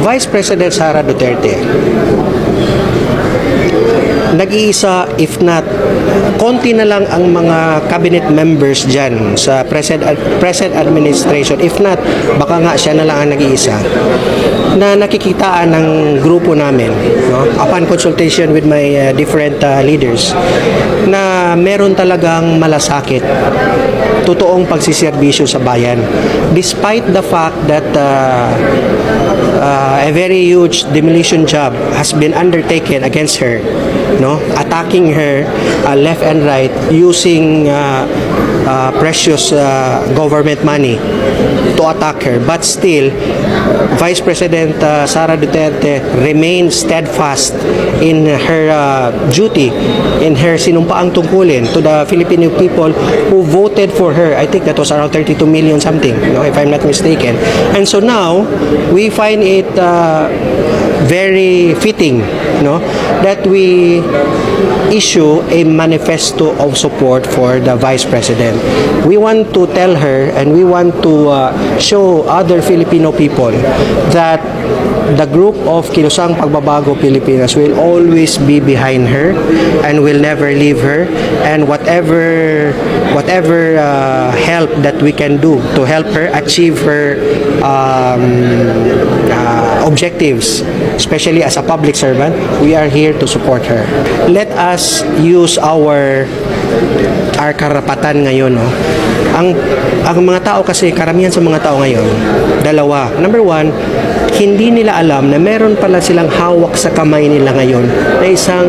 Vice President Sara Duterte, nag-iisa, if not, konti na lang ang mga cabinet members dyan sa present administration. If not, baka nga siya na lang ang nag-iisa na nakikitaan ng grupo namin, no? Upon consultation with my different leaders, na meron talagang malasakit, totoong pagsiserbisyo sa bayan. Despite the fact that a very huge demolition job has been undertaken against her, no, attacking her left and right using precious government money to attack her, but still Vice President Sara Duterte remains steadfast in her duty, in her sinumpaang tungkulin to the Filipino people who voted for her. I think that was around 32 million something, no, if I'm not mistaken. And so now we find it very fitting, no, that we issue a manifesto of support for the Vice President. We want to tell her and we want to show other Filipino people that the group of Kilusang Pagbabago Pilipinas will always be behind her and will never leave her, and whatever help that we can do to help her achieve her objectives, especially as a public servant, we are here to support her. Let us use our karapatan ngayon, no? Ang mga tao kasi, karamihan sa mga tao ngayon, dalawa. Number one, hindi nila alam na meron pala silang hawak sa kamay nila ngayon na isang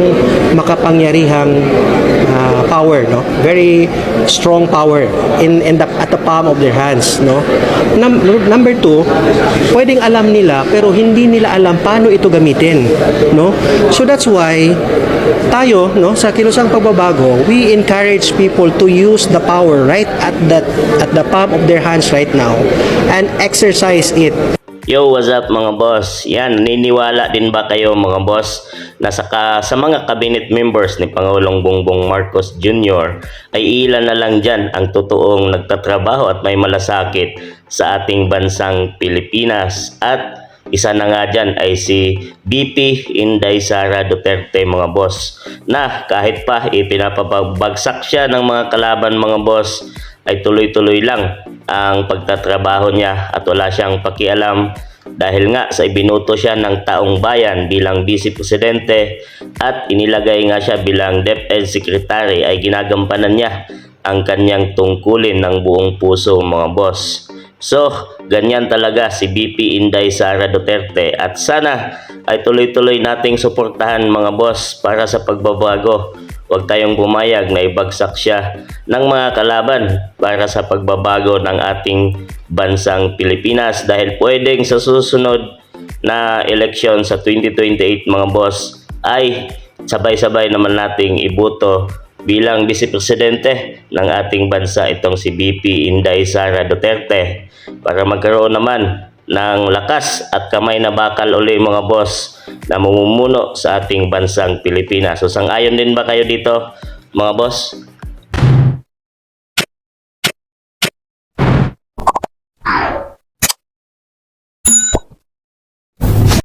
makapangyarihang power, no? Very strong power at the palm of their hands, no? Number two, pwedeng alam nila pero hindi nila alam paano ito gamitin, no? So that's why tayo, no, sa Kilusang Pagbabago, we encourage people to use the power right at the palm of their hands right now and exercise it. Yo, what's up mga boss? Yan, naniniwala din ba kayo mga boss na sa mga cabinet members ni Pangulong Bongbong Marcos Jr. ay ilan na lang dyan ang totoong nagtatrabaho at may malasakit sa ating bansang Pilipinas? At isa na nga dyan ay si VP Inday Sara Duterte mga boss, na kahit pa ipinapabagsak siya ng mga kalaban mga boss, ay tuloy-tuloy lang ang pagtatrabaho niya at wala siyang pakialam dahil nga sa ibinuto siya ng taong bayan bilang Vice Presidente at inilagay nga siya bilang DepEd Secretary, ay ginagampanan niya ang kanyang tungkulin ng buong puso mga boss. So, ganyan talaga si VP Inday Sara Duterte at sana ay tuloy-tuloy nating suportahan mga boss para sa pagbabago. Huwag tayong bumayag na ibagsak siya ng mga kalaban para sa pagbabago ng ating bansang Pilipinas, dahil pwedeng sa susunod na eleksyon sa 2028 mga boss ay sabay-sabay naman nating iboto bilang Vice Presidente ng ating bansa itong si VP Inday Sara Duterte para magkaroon naman ng lakas at kamay na bakal uli mga boss na mamumuno sa ating bansang Pilipinas. So sang-ayon din ba kayo dito mga boss?